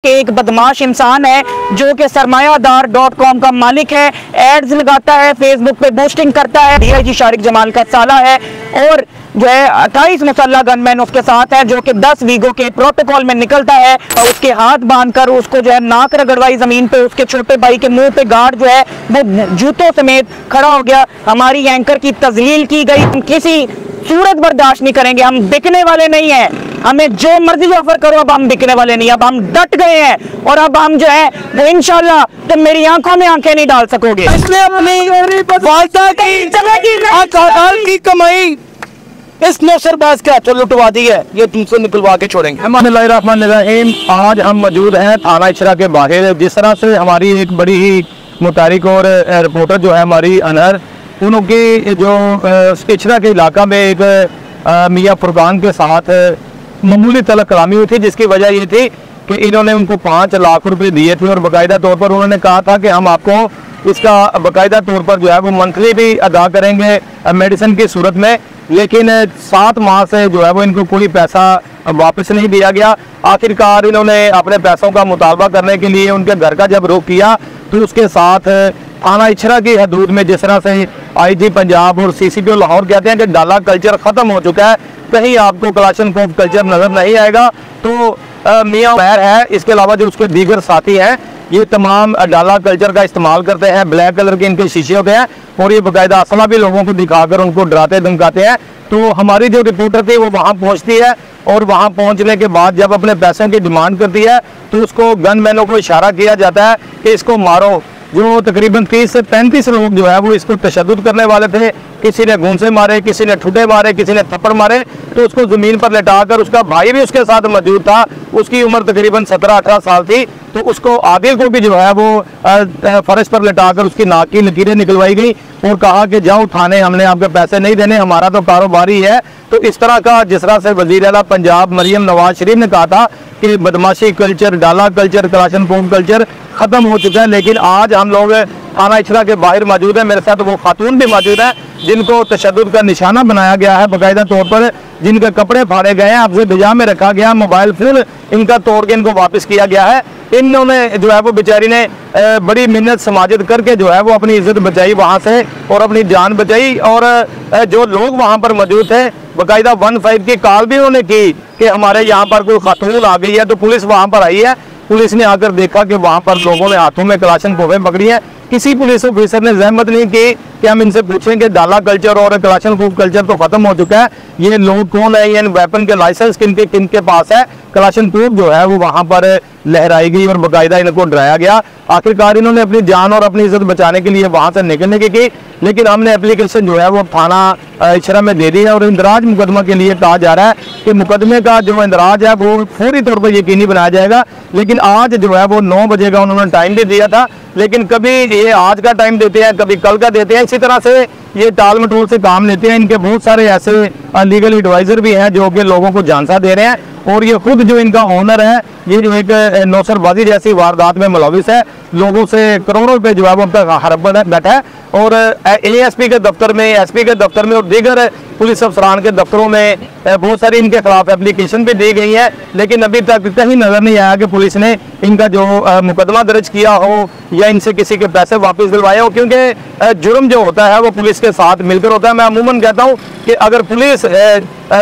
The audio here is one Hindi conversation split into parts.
कि एक बदमाश इंसान है जो कि सरमायादार.com का मालिक है, एड्स लगाता है, फेसबुक पे बूस्टिंग करता है। डीआईजी शारिक जमाल का साला है और जो है 28 मुसल्ला गनमैन उसके साथ है, जो कि 10 वीगो के प्रोटोकॉल में निकलता है और उसके हाथ बांधकर उसको जो है नाक रगड़वाई जमीन पे, उसके छोटे भाई के मुंह पे गार्ड जो है वो जूतों समेत खड़ा हो गया। हमारी एंकर की तजलील की गई, हम किसी सूरत बर्दाश्त नहीं करेंगे। हम बिकने वाले नहीं हैं, हमें जो मर्जी ऑफर करो, अब हम बिकने वाले नहीं, अब हम डट गए हैं और अब हम जो है वो इंशाल्लाह तुम मेरी आंखों में आंखें नहीं डाल सकोगे। इसने अपनी वालदा की कमाई इस नौसरबाज के हाथों लुटवा दी है, ये तुमसे निकलवा के छोड़ेंगे। आज हम मौजूद हैं थाना इशरा के बाहर। जिस तरह से हमारी एक बड़ी ही मुतारिक और रिपोर्टर जो है हमारी अनहर, उनकी जो इशरा के इलाका में एक मियाँ फुरकान के साथ मामूली तलब कलामी हुई थी, जिसकी वजह ये थी कि इन्होंने उनको 5 लाख रुपए दिए थे और बाकायदा तौर पर उन्होंने कहा था कि हम आपको इसका बाकायदा तौर पर जो है वो मंथली भी अदा करेंगे मेडिसिन की सूरत में। लेकिन 7 माह से जो है वो इनको कोई पैसा वापस नहीं दिया गया। आखिरकार इन्होंने अपने पैसों का मुतालबा करने के लिए उनके घर का जब रुख किया तो उसके साथ थाना इशरा की हदूद में, जिस तरह से आईजी पंजाब और सीसीपी लाहौर कहते हैं कि डाला कल्चर ख़त्म हो चुका है, कहीं आपको कलाशनकोव कल्चर नज़र नहीं आएगा, तो मियाँ उमैर है, इसके अलावा जो उसके दीगर साथी हैं, ये तमाम डाला कल्चर का इस्तेमाल करते हैं। ब्लैक कलर के इनके शीशे होते हैं और ये बाकायदा असला भी लोगों को दिखाकर उनको डराते धमकाते हैं। तो हमारी जो रिपोर्टर थी वो वहाँ पहुँचती है और वहाँ पहुँचने के बाद जब अपने पैसों की डिमांड करती है तो उसको गनमैनों को इशारा किया जाता है कि इसको मारो। जो तकरीबन 30 से 35 लोग जो है वो इसको तशद्दुद करने वाले थे। किसी ने घूंसे मारे, किसी ने ठुड्डे मारे, किसी ने थप्पड़ मारे, तो उसको ज़मीन पर लेटाकर, उसका भाई भी उसके साथ मौजूद था, उसकी उम्र तकरीबन 17-18 साल थी, तो उसको आदिल को भी जो है वो फर्श पर लेटाकर उसकी नाक की लकीरें निकलवाई गई और कहा कि जाओ थाने, हमने आपके पैसे नहीं देने, हमारा तो कारोबार ही है। तो इस तरह का जिस तरह से वज़ीर आला पंजाब मरियम नवाज शरीफ ने कहा था कि बदमाशी कल्चर, डाला कल्चर, कलाशनकोव कल्चर ख़त्म हो चुका है, लेकिन आज हम लोग थाना इशरा के बाहर मौजूद है। मेरे साथ वो खातून भी मौजूद है जिनको तशद्दुद का निशाना बनाया गया है बाकायदा तौर पर, जिनके कपड़े फाड़े गए हैं, आपसे बिजा में रखा गया, मोबाइल फोन इनका तोड़ के इनको वापस किया गया है। इन्होंने जो है वो बेचारी ने बड़ी मेहनत समाजत करके जो है वो अपनी इज्जत बचाई वहाँ से और अपनी जान बचाई। और जो लोग वहाँ पर मौजूद थे, बाकायदा 15 की कॉल भी उन्होंने की कि हमारे यहाँ पर कोई खातून आ गई है, तो पुलिस वहाँ पर आई है। पुलिस ने आकर देखा कि वहाँ पर लोगों ने हाथों में कलाशनकोवें पकड़ी हैं। किसी पुलिस ऑफिसर ने जहमत नहीं की कि हम इनसे पूछें कि डाला कल्चर और कलाशनकोव कल्चर तो ख़त्म हो चुका है, ये लोग कौन है, ये वेपन के लाइसेंस किन के पास है। कलाशनकोव जो है वो वहाँ पर लहराई गई और बाकायदा इनको डराया गया। आखिरकार इन्होंने अपनी जान और अपनी इज्जत बचाने के लिए वहाँ से निकलने की, लेकिन हमने एप्लीकेशन जो है वो थाना इशरा में दे दी है और इंदराज मुकदमा के लिए कहा जा रहा है कि मुकदमे का जो इंदराज है वो फौरी तौर पर यकीनी बनाया जाएगा। लेकिन आज जो है वो 9 बजे का उन्होंने टाइम भी दिया था, लेकिन कभी ये आज का टाइम देते हैं, कभी कल का देते हैं, इसी तरह से ये टाल मटोल से काम लेते हैं। इनके बहुत सारे ऐसे लीगल एडवाइज़र भी हैं जो कि लोगों को झांसा दे रहे हैं और ये खुद जो इनका ओनर है, ये जो एक नौसरबाजी जैसी वारदात में मुलविस है, लोगों से करोड़ों रुपए जो है वो अब हड़प बैठा है। और एएसपी के दफ्तर में, एसपी के दफ्तर में और दीगर पुलिस अफसरान के दफ्तरों में बहुत सारी इनके खिलाफ एप्लीकेशन भी दी गई है, लेकिन अभी तक कहीं नज़र नहीं आया कि पुलिस ने इनका जो मुकदमा दर्ज किया हो या इनसे किसी के पैसे वापस दिलवाए हो, क्योंकि जुर्म जो होता है वो पुलिस के साथ मिलकर होता है। मैं अमूमन कहता हूँ कि अगर पुलिस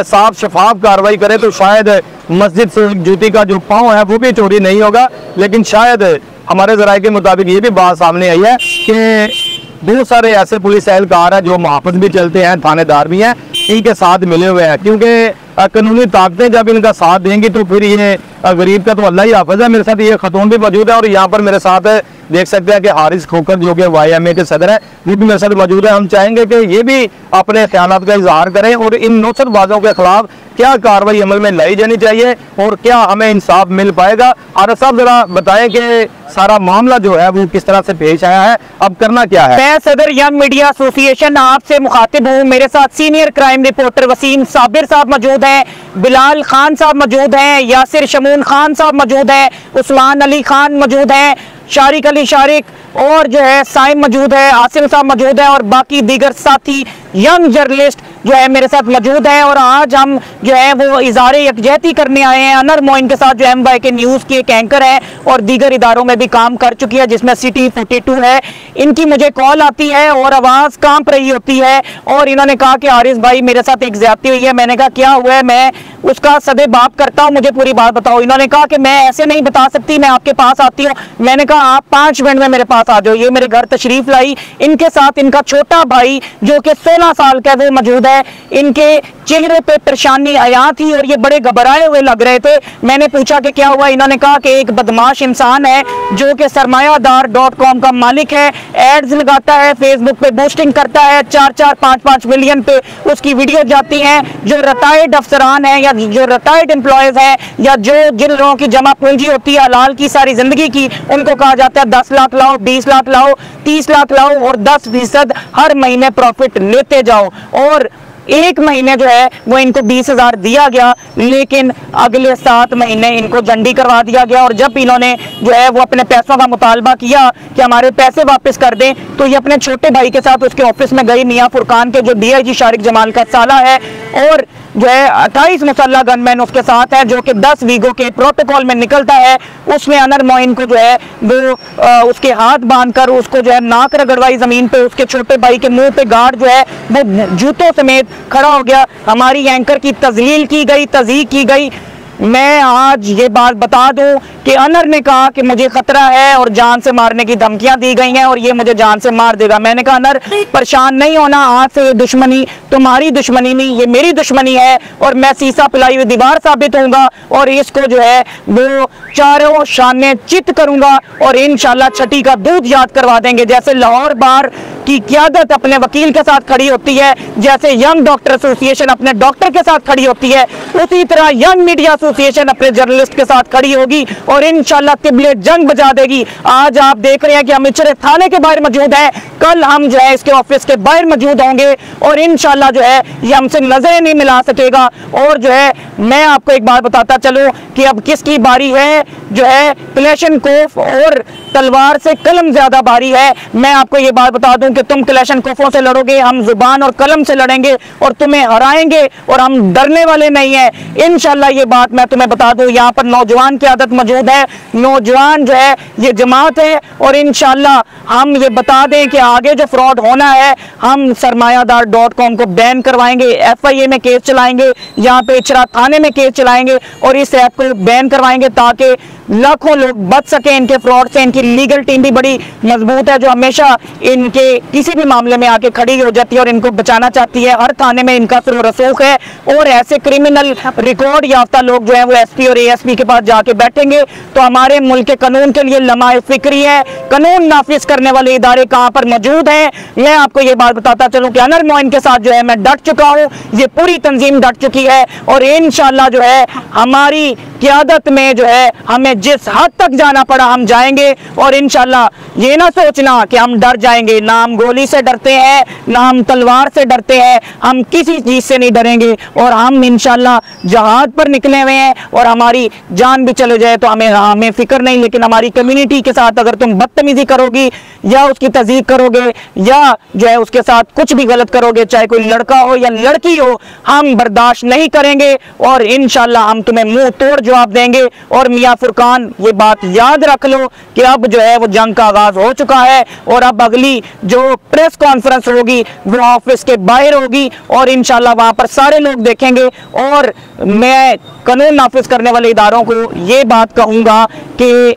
साफ शफाफ कार्रवाई करे तो शायद मस्जिद से जूती का जो पाँव है वो भी चोरी नहीं होगा। लेकिन शायद हमारे ज़राए के मुताबिक ये भी बात सामने आई है कि बहुत सारे ऐसे पुलिस एहलकार हैं जो मुहाफ़िज़ भी चलते हैं, थानेदार भी हैं, इनके साथ मिले हुए हैं, क्योंकि कानूनी ताकतें जब इनका साथ देंगी तो फिर ये गरीब का तो अल्लाह ही हाफ़िज़ है। मेरे साथ ये खतून भी मौजूद है और यहाँ पर मेरे साथ देख सकते हैं कि हारिस खोकर जो कि YMA के सदर हैं, ये भी मेरे साथ मौजूद है। हम चाहेंगे कि ये भी अपने ख्यालात का इजहार करें और इन नौसरबाजों के खिलाफ क्या कार्रवाई अमल में लाई जानी चाहिए और क्या हमें इंसाफ मिल पाएगा। आरिफ साहब जरा बताएं कि सारा मामला जो है वो किस तरह से पेश आया है, अब करना क्या है। मैं सदर यंग मीडिया एसोसिएशन आपसे मुखातिब हूँ। मेरे साथ senior crime reporter Wasim Sabir साहब मौजूद हैं, बिलाल खान साहब मौजूद हैं, यासिर शमून खान साहब मौजूद हैं, उस्मान अली खान मौजूद हैं, शारिक अली शारिक और जो है साइम मौजूद है, आसिम साहब मौजूद है और बाकी दीगर साथी यंग जर्नलिस्ट जो है मेरे साथ मौजूद है और आज हम जो है वो इज़हार यकजहती करने आए हैं अनर मोइन के साथ, जो MYK न्यूज़ की एक एंकर है और दीगर इदारों में भी काम कर चुकी है, जिसमें सिटी 42 है। इनकी मुझे कॉल आती है और आवाज़ कांप रही होती है और इन्होंने कहा कि हारिस भाई मेरे साथ एक ज्यादती हुई है। मैंने कहा क्या हुआ है, मैं उसका सदे बाप करता हूँ, मुझे पूरी बात बताओ। इन्होंने कहा कि मैं ऐसे नहीं बता सकती, मैं आपके पास आती हूँ। मैंने कहा आप 5 मिनट में मेरे पास आ जाओ। ये मेरे घर तशरीफ लाई, इनके साथ इनका छोटा भाई जो कि 16 साल का वो मौजूद है। इनके चेहरे पे परेशानी आया थी और ये बड़े घबराए हुए लग रहे थे। मैंने पूछा कि क्या हुआ। इन्होंने कहा कि एक बदमाश इंसान है जो कि सरमायादार.com का मालिक है, एड्स लगाता है, फेसबुक पे बूस्टिंग करता है, 4-4, 5-5 मिलियन पे उसकी वीडियो जाती हैं। जो रिटायर्ड अफसरान हैं या जो रिटायर्ड एम्प्लॉयज हैं या जो जिन लोगों की जमा पूंजी होती है हलाल की सारी जिंदगी की, उनको कहा जाता है 10 लाख लाओ, 20 लाख लाओ, 30 लाख लाओ और 10% हर महीने प्रॉफिट लेते जाओ। और एक महीने जो है वो इनको 20,000 दिया गया, लेकिन अगले 7 महीने इनको जंडी करवा दिया गया। और जब इन्होंने जो है वो अपने पैसों का मुतालबा किया कि हमारे पैसे वापस कर दें, तो ये अपने छोटे भाई के साथ उसके ऑफिस में गई, मियां फुरकान के जो DIG शारिक जमाल का साला है, और जो है 28 मुसल्ला गनमैन उसके साथ है, जो कि 10 वीगो के प्रोटोकॉल में निकलता है। उसमें अनर मोइन को जो है वो उसके हाथ बांधकर उसको जो है नाक रगड़वाई जमीन पे, उसके छोटे भाई के मुंह पे गार्ड जो है वो जूतों समेत खड़ा हो गया। हमारी एंकर की तजलील की गई, तज़ीक की गई। मैं आज ये बात बता दूं कि अनर ने कहा कि मुझे खतरा है और जान से मारने की धमकियां दी गई हैं और ये मुझे जान से मार देगा। मैंने कहा अनर परेशान नहीं होना, आज से ये दुश्मनी तुम्हारी दुश्मनी नहीं, ये मेरी दुश्मनी है और मैं सीसा पिलाई हुई दीवार साबित होऊंगा और इसको जो है वो चारों शाने चित करूंगा और इंशाल्लाह छठी का दूध याद करवा देंगे। जैसे लाहौर बार की क़यादत अपने वकील के साथ खड़ी होती है, जैसे यंग डॉक्टर एसोसिएशन अपने डॉक्टर के साथ खड़ी होती है, उसी तरह यंग मीडिया एसोसिएशन अपने जर्नलिस्ट के साथ खड़ी होगी और इंशाल्लाह किबले जंग बजा देगी। आज आप देख रहे हैं कि हम इचरे थाने के बाहर मौजूद हैं, कल हम जो है इसके ऑफिस के बाहर मौजूद होंगे और इंशाल्लाह जो है ये हमसे नजरें नहीं मिला सकेगा। और जो है मैं आपको एक बात बताता चलूं कि अब किसकी बारी है, जो है क्लेशनकोफ और तलवार से कलम ज्यादा बारी है। मैं आपको ये बात बता दूं कि तुम क्लेशनकोफों से लड़ोगे, हम जुबान और कलम से लड़ेंगे और तुम्हें हराएंगे और हम डरने वाले नहीं हैं इंशाल्लाह। ये बात मैं तुम्हें बता दूं, यहाँ पर नौजवान की आदत मौजूद है, नौजवान जो है ये जमात है और इंशाल्लाह हम ये बता दें कि आगे जो फ्रॉड होना है हम सरमायादार.com को बैन करवाएंगे, FIA में केस चलाएंगे, यहाँ पे इचरा थाने में केस चलाएंगे और इस ऐप को बैन करवाएंगे ताकि लाखों लोग बच सके इनके फ्रॉड से। इनकी लीगल टीम भी बड़ी मजबूत है जो हमेशा इनके किसी भी मामले में आके खड़ी हो जाती है और इनको बचाना चाहती है। हर थाने में इनका सिर्फ रसूख है और ऐसे क्रिमिनल रिकॉर्ड याफ्ता लोग जो है वो SP और ASP के पास जाके बैठेंगे। तो हमारे मुल्क के कानून के लिए लम्हा फिक्री है, कानून नाफिज करने वाले इदारे कहाँ पर मौजूद हैं। मैं आपको ये बात बताता चलूँ कि अनर मोइन के साथ जो है मैं डट चुका हूँ, ये पूरी तंजीम डट चुकी है और इंशाल्लाह जो है हमारी क़यादत में जो है हमें जिस हद तक जाना पड़ा हम जाएंगे। और इंशाल्लाह ये ना सोचना कि हम डर जाएंगे, ना हम गोली से डरते हैं, ना हम तलवार से डरते हैं, हम किसी चीज से नहीं डरेंगे और हम इंशाल्लाह जहाद पर निकले हुए हैं। और हमारी जान भी चले जाए तो हमें फिक्र नहीं, लेकिन हमारी कम्युनिटी के साथ अगर तुम बदतमीजी करोगी या उसकी तज़ीक करोगे या जो है उसके साथ कुछ भी गलत करोगे, चाहे कोई लड़का हो या लड़की हो, हम बर्दाश्त नहीं करेंगे और इंशाल्लाह हम तुम्हें मुंह तोड़ जवाब देंगे। और मियां फुरकान ये बात याद रख लो कि अब जो है वो जंग का आगाज हो चुका है और अब अगली जो प्रेस कॉन्फ्रेंस होगी वो ऑफिस के बाहर होगी और इंशाल्लाह वहां पर सारे लोग देखेंगे। और मैं कानून नाफिज करने वाले इदारों को ये बात कहूंगा कि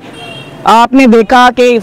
आपने देखा कि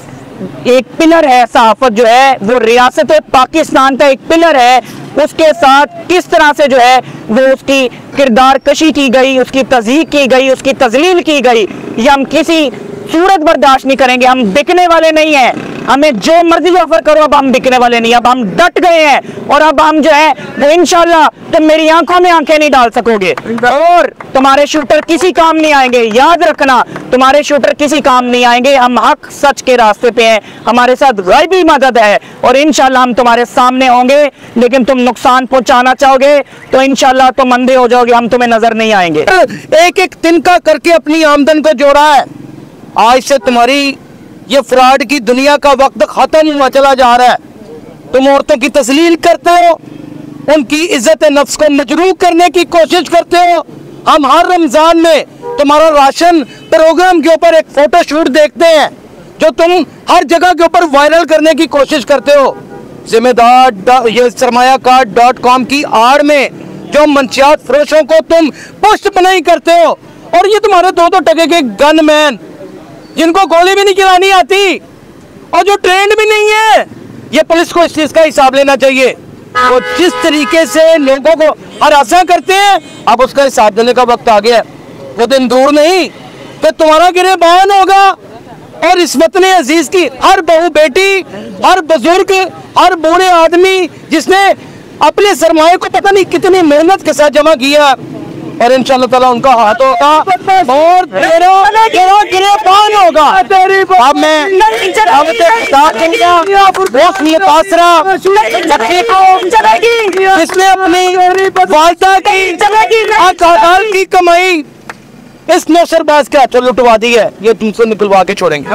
एक पिलर है सहाफत जो है वो रियासत पाकिस्तान का एक पिलर है, उसके साथ किस तरह से जो है वो उसकी किरदार कशी की गई, उसकी तज़हीक की गई, उसकी तजलील की गई, ये हम किसी सूरत बर्दाश्त नहीं करेंगे। हम बिकने वाले नहीं हैं, हमें जो मर्जी ऑफर करो, अब हम बिकने वाले नहीं, अब हम डट गए हैं और अब हम जो है वो इंशाल्लाह तुम मेरी आंखों में आंखें नहीं डाल सकोगे और तुम्हारे शूटर किसी काम नहीं आएंगे। याद रखना, तुम्हारे शूटर किसी काम नहीं आएंगे। हम हक सच के रास्ते पे हैं, हमारे साथ गैबी मदद है और इंशाल्लाह हम तुम्हारे सामने होंगे। लेकिन तुम नुकसान पहुंचाना चाहोगे तो इंशाल्लाह तुम अंधे हो जाओगे, हम तुम्हें नजर नहीं आएंगे। एक एक तिनका करके अपनी आमदन को जोड़ा है। आज से तुम्हारी ये फ्रॉड की दुनिया का वक्त खत्म हुआ चला जा रहा है। तुम औरतों की तस्लील करते हो, उनकी इज्जत नफ्स को मजरूह करने की कोशिश करते हो। हम हर रमजान में तुम्हारा राशन प्रोग्राम के ऊपर एक फोटो शूट देखते हैं जो तुम हर जगह के ऊपर वायरल करने की कोशिश करते हो। जिम्मेदार ये सरमायाकार.com की आड़ में जो मंशियात फरोशों को तुम पोस्ट बनाई करते हो, और ये तुम्हारे 2-2 टके के गनमैन जिनको गोली भी नहीं चलानी आती और जो ट्रेंड भी नहीं है, ये पुलिस को इस चीज का हिसाब लेना चाहिए। वो जिस तरीके से लोगों को हरासा करते हैं, अब उसका हिसाब देने का वक्त आ गया है। वो दिन दूर नहीं कि तुम्हारा गिरबान होगा और इस वतन अजीज की हर बहू बेटी, हर बुजुर्ग, हर बूढ़े आदमी जिसने अपने सरमाए को पता नहीं कितनी मेहनत के साथ जमा किया, और इंशाअल्लाह ताला उनका हाथ होगा और तेरा गिरबान होगा। अब मैं अब इसने अपनी वालदा की कमाई इस नौसरबाज के हाथों लुटवा दी है, ये तुमसे निकलवा के छोड़ेंगे।